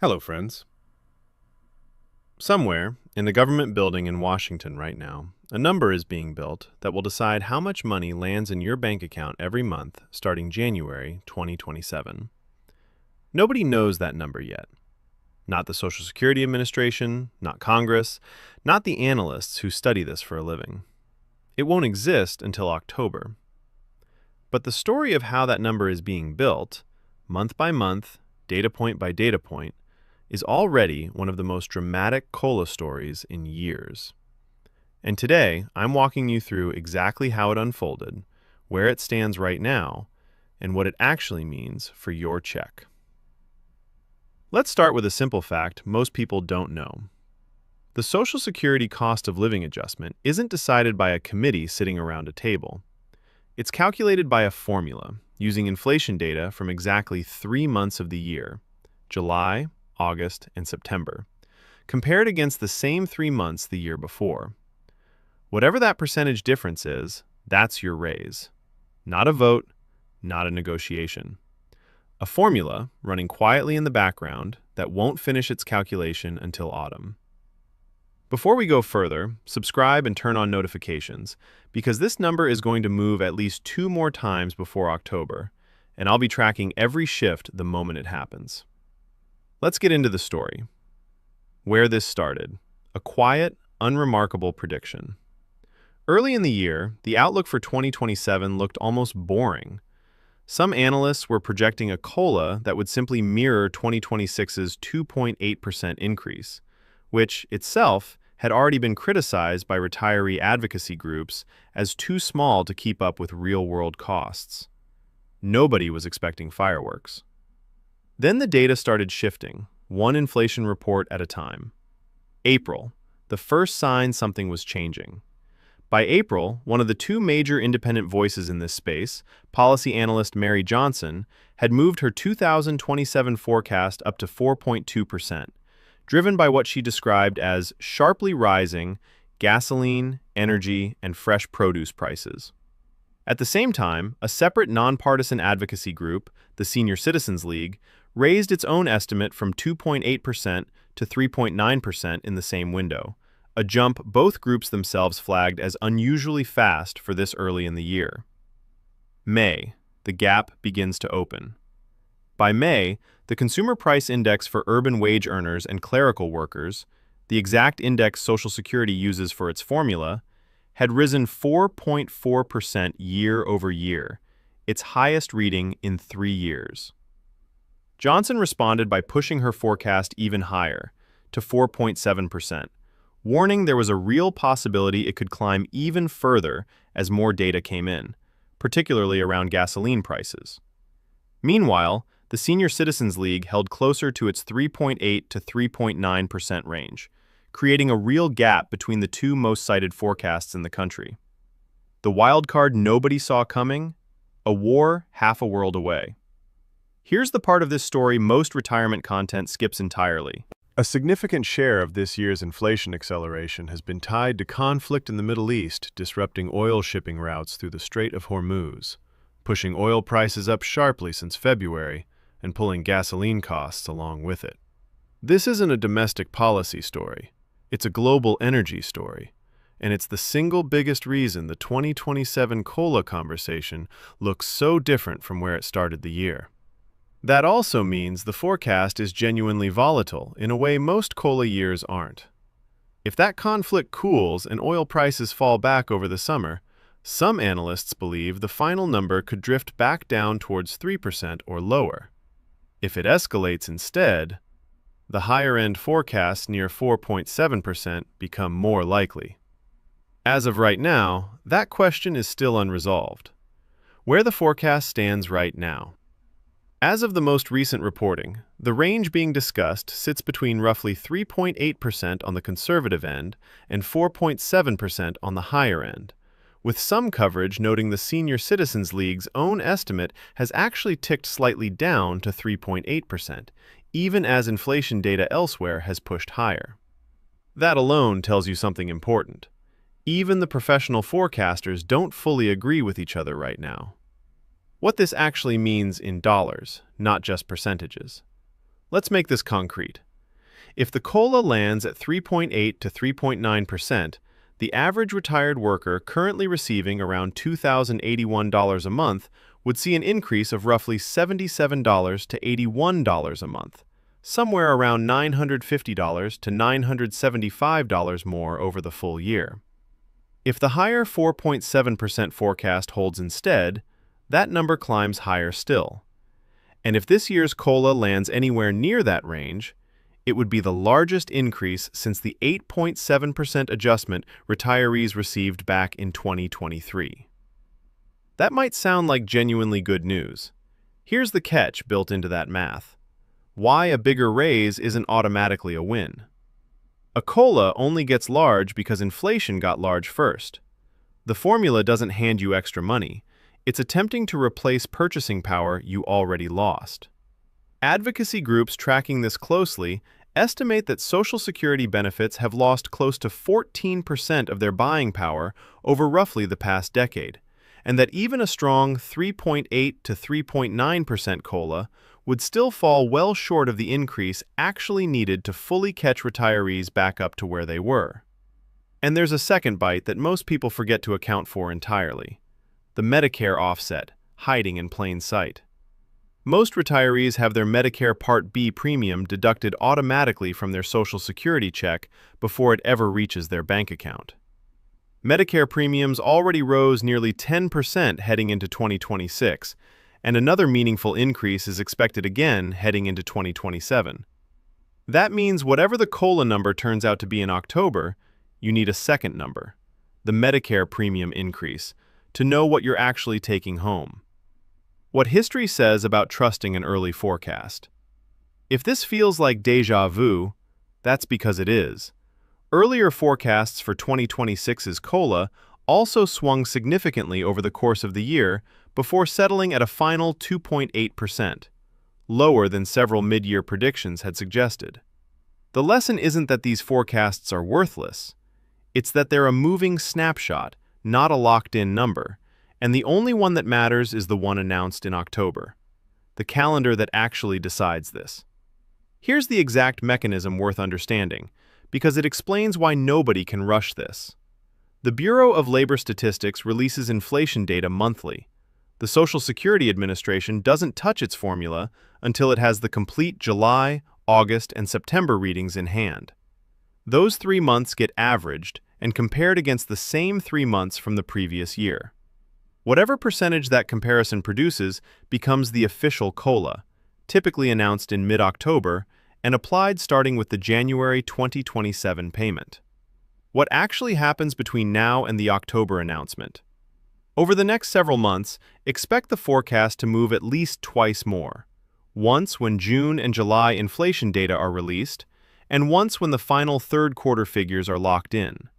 Hello, friends. Somewhere in the government building in Washington right now, a number is being built that will decide how much money lands in your bank account every month starting January 2027. Nobody knows that number yet. Not the Social Security Administration, not Congress, not the analysts who study this for a living. It won't exist until October. But the story of how that number is being built, month by month, data point by data point, is already one of the most dramatic COLA stories in years. And today, I'm walking you through exactly how it unfolded, where it stands right now, and what it actually means for your check. Let's start with a simple fact most people don't know. The Social Security cost of living adjustment isn't decided by a committee sitting around a table. It's calculated by a formula using inflation data from exactly 3 months of the year: July, August, and September, compared against the same 3 months the year before. Whatever that percentage difference is, that's your raise. Not a vote, not a negotiation. A formula running quietly in the background that won't finish its calculation until autumn. Before we go further, subscribe and turn on notifications, because this number is going to move at least 2 more times before October, and I'll be tracking every shift the moment it happens. Let's get into the story. Where this started. A quiet, unremarkable prediction. Early in the year, the outlook for 2027 looked almost boring. Some analysts were projecting a COLA that would simply mirror 2026's 2.8% increase, which itself had already been criticized by retiree advocacy groups as too small to keep up with real-world costs. Nobody was expecting fireworks. Then the data started shifting, one inflation report at a time. April, the first sign something was changing. By April, one of the 2 major independent voices in this space, policy analyst Mary Johnson, had moved her 2027 forecast up to 4.2%, driven by what she described as sharply rising gasoline, energy, and fresh produce prices. At the same time, a separate nonpartisan advocacy group, the Senior Citizens League, raised its own estimate from 2.8% to 3.9% in the same window, a jump both groups themselves flagged as unusually fast for this early in the year. May, the gap begins to open. By May, the Consumer Price Index for urban wage earners and clerical workers, the exact index Social Security uses for its formula, had risen 4.4% year over year, its highest reading in 3 years. Johnson responded by pushing her forecast even higher, to 4.7%, warning there was a real possibility it could climb even further as more data came in, particularly around gasoline prices. Meanwhile, the Senior Citizens League held closer to its 3.8 to 3.9% range, creating a real gap between the 2 most cited forecasts in the country. The wild card nobody saw coming? A war half a world away. Here's the part of this story most retirement content skips entirely. A significant share of this year's inflation acceleration has been tied to conflict in the Middle East disrupting oil shipping routes through the Strait of Hormuz, pushing oil prices up sharply since February and pulling gasoline costs along with it. This isn't a domestic policy story. It's a global energy story, and it's the single biggest reason the 2027 COLA conversation looks so different from where it started the year. That also means the forecast is genuinely volatile in a way most COLA years aren't. If that conflict cools and oil prices fall back over the summer, some analysts believe the final number could drift back down towards 3% or lower. If it escalates instead, the higher-end forecasts near 4.7% become more likely. As of right now, that question is still unresolved. Where the forecast stands right now. As of the most recent reporting, the range being discussed sits between roughly 3.8% on the conservative end and 4.7% on the higher end, with some coverage noting the Senior Citizens League's own estimate has actually ticked slightly down to 3.8%, even as inflation data elsewhere has pushed higher. That alone tells you something important. Even the professional forecasters don't fully agree with each other right now. What this actually means in dollars, not just percentages. Let's make this concrete. If the COLA lands at 3.8 to 3.9%, the average retired worker currently receiving around $2,081 a month would see an increase of roughly $77 to $81 a month, somewhere around $950 to $975 more over the full year. If the higher 4.7% forecast holds instead, that number climbs higher still. And if this year's COLA lands anywhere near that range, it would be the largest increase since the 8.7% adjustment retirees received back in 2023. That might sound like genuinely good news. Here's the catch built into that math. Why a bigger raise isn't automatically a win. A COLA only gets large because inflation got large first. The formula doesn't hand you extra money. It's attempting to replace purchasing power you already lost. Advocacy groups tracking this closely estimate that Social Security benefits have lost close to 14% of their buying power over roughly the past decade, and that even a strong 3.8 to 3.9% COLA would still fall well short of the increase actually needed to fully catch retirees back up to where they were. And there's a second bite that most people forget to account for entirely: the Medicare offset, hiding in plain sight. Most retirees have their Medicare Part B premium deducted automatically from their Social Security check before it ever reaches their bank account. Medicare premiums already rose nearly 10% heading into 2026, and another meaningful increase is expected again heading into 2027. That means whatever the COLA number turns out to be in October, you need a second number, the Medicare premium increase, to know what you're actually taking home. What history says about trusting an early forecast. If this feels like déjà vu, that's because it is. Earlier forecasts for 2026's COLA also swung significantly over the course of the year before settling at a final 2.8%, lower than several mid-year predictions had suggested. The lesson isn't that these forecasts are worthless. It's that they're a moving snapshot, not a locked-in number, and the only one that matters is the one announced in October, the calendar that actually decides this. Here's the exact mechanism worth understanding, because it explains why nobody can rush this. The Bureau of Labor Statistics releases inflation data monthly. The Social Security Administration doesn't touch its formula until it has the complete July, August, and September readings in hand. Those 3 months get averaged and compared against the same 3 months from the previous year. Whatever percentage that comparison produces becomes the official COLA, typically announced in mid-October and applied starting with the January 2027 payment. What actually happens between now and the October announcement? Over the next several months, expect the forecast to move at least twice more. Once when June and July inflation data are released, and once when the final third quarter figures are locked in.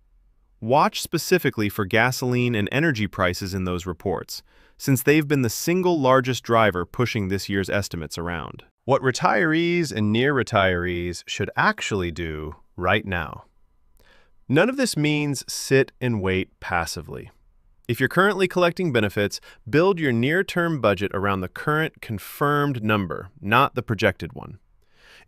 Watch specifically for gasoline and energy prices in those reports, since they've been the single largest driver pushing this year's estimates around. What retirees and near retirees should actually do right now. None of this means sit and wait passively. If you're currently collecting benefits, build your near-term budget around the current confirmed number, not the projected one.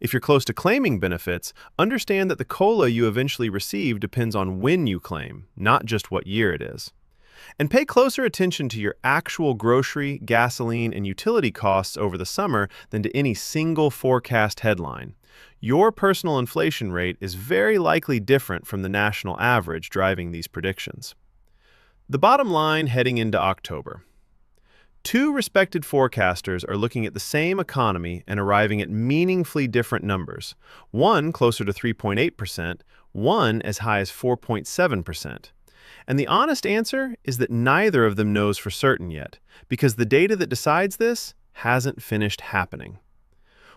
If you're close to claiming benefits, understand that the COLA you eventually receive depends on when you claim, not just what year it is. And pay closer attention to your actual grocery, gasoline, and utility costs over the summer than to any single forecast headline. Your personal inflation rate is very likely different from the national average driving these predictions. The bottom line heading into October. 2 respected forecasters are looking at the same economy and arriving at meaningfully different numbers, one closer to 3.8%, one as high as 4.7%. And the honest answer is that neither of them knows for certain yet, because the data that decides this hasn't finished happening.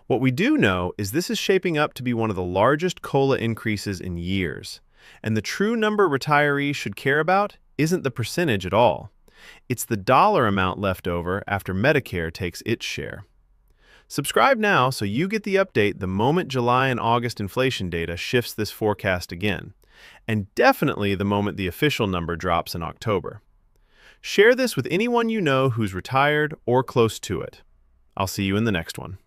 What we do know is this is shaping up to be one of the largest COLA increases in years, and the true number retirees should care about isn't the percentage at all. It's the dollar amount left over after Medicare takes its share. Subscribe now so you get the update the moment July and August inflation data shifts this forecast again, and definitely the moment the official number drops in October. Share this with anyone you know who's retired or close to it. I'll see you in the next one.